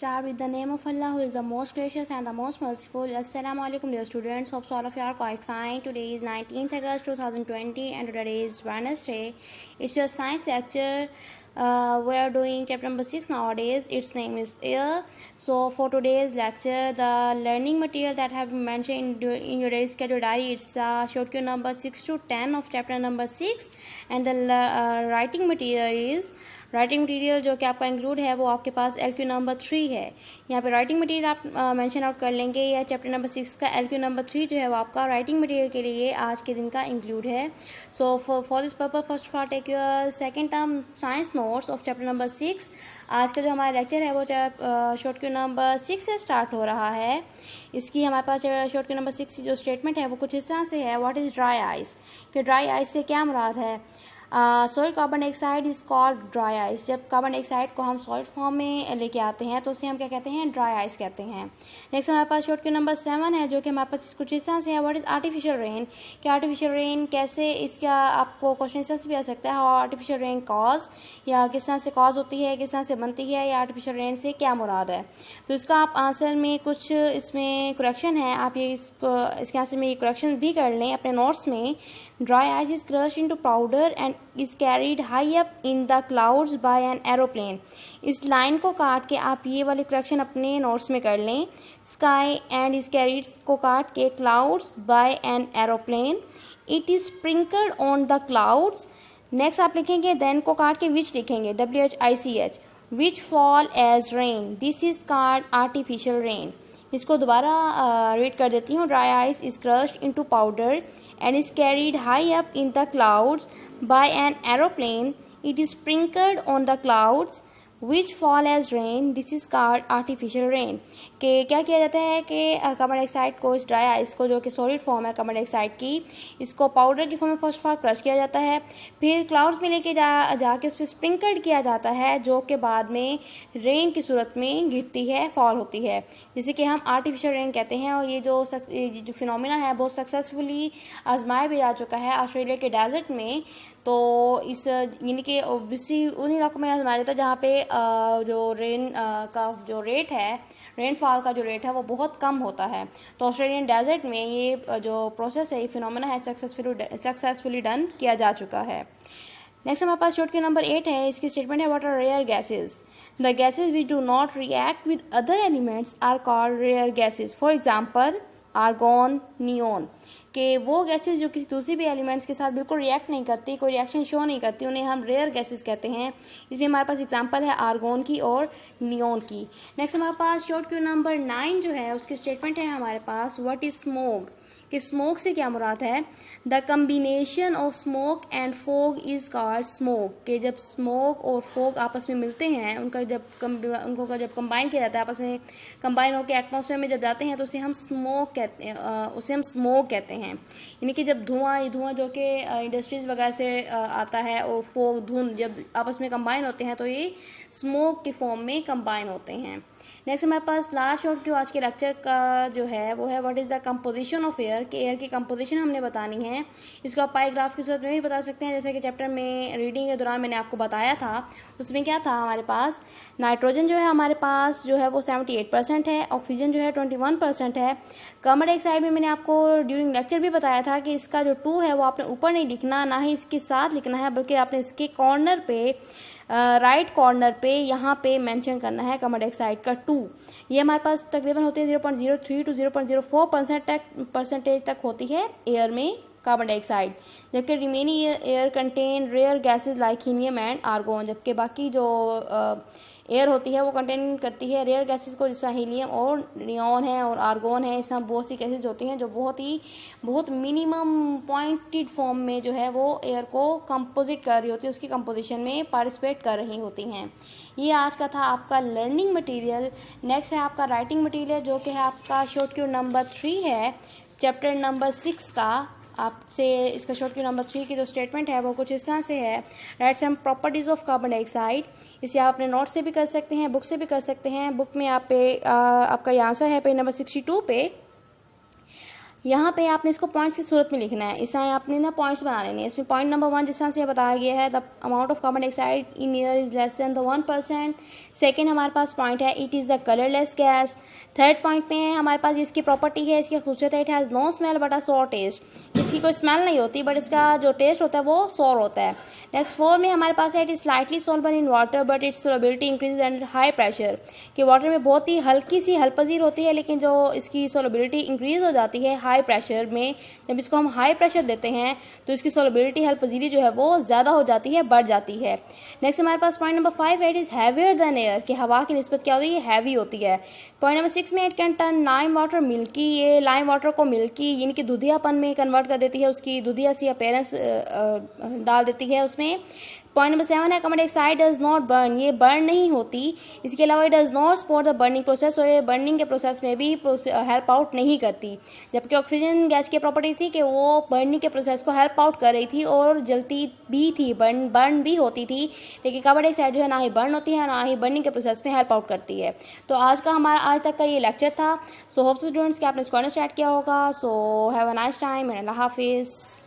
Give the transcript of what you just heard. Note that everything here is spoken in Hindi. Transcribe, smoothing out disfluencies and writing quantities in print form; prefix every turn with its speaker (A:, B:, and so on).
A: start with the name of Allah, who is the most gracious and the most merciful. Assalamu alaikum, dear students. Hope all of you are quite fine. Today is 19th August 2020 and today is Wednesday. It's your science lecture. We are doing chapter number 6 nowadays. Its name is air. So for today's lecture, the learning material that have been mentioned in your daily schedule diary, it's short cue number 6 to 10 of chapter number 6, and the writing material is जो कि आपका इंक्लूड है वो आपके पास LQ नंबर 3 है. यहाँ पे राइटिंग मटेरियल आप मेंशन आउट कर लेंगे. या चैप्टर नंबर 6 का LQ नंबर 3 जो है वो आपका राइटिंग मटेरियल के लिए आज के दिन का इंक्लूड है. So for this purpose first of all take your second term science notes of chapter number 6. आज का जो हमारा लेक्चर है वो शॉर्ट क्यू नंबर 6 से स्टार्ट हो रहा है. इसकी हमारे पास शॉर्ट क्यू नंबर 6 की जो स्टेटमेंट है वो कुछ इस तरह से है. व्हाट इज़ ड्राई आइस, कि ड्राई आइस से क्या मुराद है. Solid carbon dioxide is called dry ice. जब कार्बन डाइऑक्साइड को हम सॉलिड फॉर्म में लेके आते हैं तो उसे हम क्या कहते हैं, ड्राई आइस कहते हैं. नेक्स्ट हमारे पास शॉर्ट क्यू नंबर 7 है जो कि हमारे पास कुछ इस तरह से है. व्हाट इज आर्टिफिशियल रेन, कि आर्टिफिशियल रेन कैसे, इसका आपको क्वेश्चन इस तरह से भी आ सकता है. हाउ आर्टिफिशियल रेन कॉज, या किस तरह से कॉज होती है, किस तरह से बनती है, या आर्टिफिशियल रेन से क्या मुराद है. तो इसका आप आंसर में कुछ इसमें करेक्शन है, आप ये इसके आंसर में ये करेक्शन भी कर लें अपने नोट्स में. Dry ice is crushed into powder and is carried high up in the clouds by an aeroplane. इस लाइन को काट के आप ये वाली करेक्शन अपने नोट्स में कर लें. स्काई एंड इज कैरीड को काट के clouds by an aeroplane. It is sprinkled on the clouds. Next आप लिखेंगे देन को काट के विच लिखेंगे, WHICH, which fall as rain. This is called artificial rain. इसको दोबारा रीड कर देती हूँ. Dry ice is crushed into powder and is carried high up in the clouds by an aeroplane. It is sprinkled on the clouds which fall as rain. This is called artificial rain. कि क्या किया जाता है कि कार्बन डाइऑक्साइड को, इस ड्राई आइस को जो कि सॉलिड फॉर्म है कार्बन डाइऑक्साइड की, इसको पाउडर की फॉर्म में फर्स्ट ऑफ ऑल क्रश किया जाता है. फिर क्लाउड्स में लेके जाके उस पर स्प्रिंकल्ड किया जाता है जो कि बाद में रेन की सूरत में गिरती है, फॉल होती है, जिसे कि हम आर्टिफिशियल रेन कहते हैं. और ये जो फिनोमिना है बहुत सक्सेसफुली आजमाया भी जा चुका है ऑस्ट्रेलिया के डेजर्ट में. तो इस यानी कि ओबियसली उन इलाकों में आजमाया जाता है जहाँ पे जो रेन का जो रेट है, रेनफॉल का जो रेट है वो बहुत कम होता है. तो ऑस्ट्रेलियन डेजर्ट में ये जो प्रोसेस है, ये फिनोमेना है, सक्सेसफुली डन किया जा चुका है. नेक्स्ट हमारे पास शॉर्ट क्यू नंबर 8 है. इसकी स्टेटमेंट है what are rare gases. The gases which do not react with other elements are called rare gases. For example argon, neon, कि वो गैसेस जो किसी दूसरी भी एलिमेंट्स के साथ बिल्कुल रिएक्ट नहीं करती, कोई रिएक्शन शो नहीं करती, उन्हें हम रेयर गैसेस कहते हैं. इसमें हमारे पास एग्जांपल है आर्गॉन की और नियोन की. नेक्स्ट हमारे पास शॉर्ट क्यू नंबर 9 जो है उसकी स्टेटमेंट है हमारे पास व्हाट इज स्मोक, कि स्मोक से क्या मुराद है. The combination of smoke and fog is called smoke, कि जब स्मोक और फोग आपस में मिलते हैं, उनको जब कंबाइन किया जाता है, आपस में कंबाइन होकर एटमॉस्फेयर में जब जाते हैं तो उसे हम स्मोक कहते हैं. यानी कि जब धुआं जो कि इंडस्ट्रीज वगैरह से आता है और फोग, धुंध जब आपस में कंबाइन होते हैं तो ये स्मोक की फॉर्म में कंबाइन होते हैं. नेक्स्ट हमारे पास लास्ट शॉर्ट क्यू आज के लेक्चर का जो है वो है what is the composition of air, कि एयर की कंपोजिशन हमने बतानी है. इसको आप पाई ग्राफ की सूरत में भी बता सकते हैं, जैसे कि चैप्टर में रीडिंग के दौरान मैंने आपको बताया था. उसमें क्या था, हमारे पास नाइट्रोजन जो है हमारे पास जो है वो 78% है, ऑक्सीजन जो है 21% है. कार्बन डाइऑक्साइड में मैंने आपको ड्यूरिंग लेक्चर भी बताया था कि इसका जो 2 है वो आपने ऊपर नहीं लिखना, ना ही इसके साथ लिखना है, बल्कि आपने इसके कॉर्नर पे राइट कॉर्नर पे यहाँ पे मेंशन करना है कार्बन डाइऑक्साइड का 2. ये हमारे पास तकरीबन होती है 0.03 टू 0.04% परसेंटेज तक होती है एयर में कार्बन डाइऑक्साइड, जबकि remaining air contain rare gases like helium and argon. जबकि बाकी जो एयर होती है वो कंटेन करती है रेयर गैसेज को, जैसा हीलियम और नियॉन है और आर्गोन है. इसमें बहुत सी गैसेज होती हैं जो बहुत मिनिमम पॉइंटेड फॉर्म में जो है वो एयर को कंपोजिट कर रही होती है, उसकी कंपोजिशन में पार्टिसिपेट कर रही होती हैं. ये आज का था आपका लर्निंग मटेरियल. नेक्स्ट है आपका राइटिंग मटेरियल जो कि है आपका शॉर्ट क्यू नंबर 3 है, चैप्टर नंबर 6 का. आपसे इसका शॉर्ट क्यू नंबर 3 की जो स्टेटमेंट है वो कुछ इस तरह से है. Write some properties of carbon dioxide. इसे आप अपने नोट से भी कर सकते हैं, बुक से भी कर सकते हैं. बुक में आपका ये आंसर है पेज नंबर 62 पे. यहाँ पे आपने इसको पॉइंट्स की सूरत में लिखना है। इसमें आपने ना पॉइंट्स बना लेने हैं। इसमें पॉइंट नंबर 1 जिस तरह से बताया गया है, the amount of carbon dioxide in air is less than the 1%। Second हमारे पास पॉइंट है, it is the colourless gas. Third point पे है हमारे पास इसकी प्रॉपर्टी है, इसकी खूसियत है, it has no smell but a sour taste. इसकी कोई स्मेल नहीं होती बट इसका जो टेस्ट होता है वो सॉर होता है। नेक्स्ट 4 में हमारे पास है, it is slightly soluble in water but it's solubility increase under high pressure. कि वाटर में बहुत ही हल्की सी हल्पजीर होती है, लेकिन जो इसकी सोलबिलिटी इंक्रीज हो जाती है हाई प्रेशर में। जब इसको हम हाई प्रेशर देते हैं तो इसकी सोलबिलिटी हल्पजीरी जो है वो ज़्यादा हो जाती है, बढ़ जाती है। नेक्स्ट हमारे पास पॉइंट नंबर 5 है, it is heavier than air. कि हवा की निस्बत क्या होती है, हैवी होती है। पॉइंट नंबर 6 में, it can turn lime water milky. ये लाइम वाटर को मिल्की यानी कि दूधियापन में कन्वर्ट कर देती है, उसकी दूधिया सी अपीयरेंस डाल देती है उसमें। पॉइंट नंबर 7 है, carbon dioxide does not burn. ये बर्न नहीं होती। इसके अलावा it does not support the burning process. और ये बर्निंग के प्रोसेस में भी हेल्प आउट नहीं करती। जबकि ऑक्सीजन गैस की प्रॉपर्टी थी कि वो बर्निंग के प्रोसेस को हेल्प आउट कर रही थी और जलती भी थी, बर्न भी होती थी। लेकिन कार्बन डाइऑक्साइड जो है ना ही बर्न होती है ना ही बर्निंग के प्रोसेस में हेल्प आउट करती है। तो आज तक का ये लेक्चर था। सो होप स्टूडेंट्स कि आपने इसको अंडरस्टैंड किया होगा। So have a nice time and अल्लाह हाफिज़।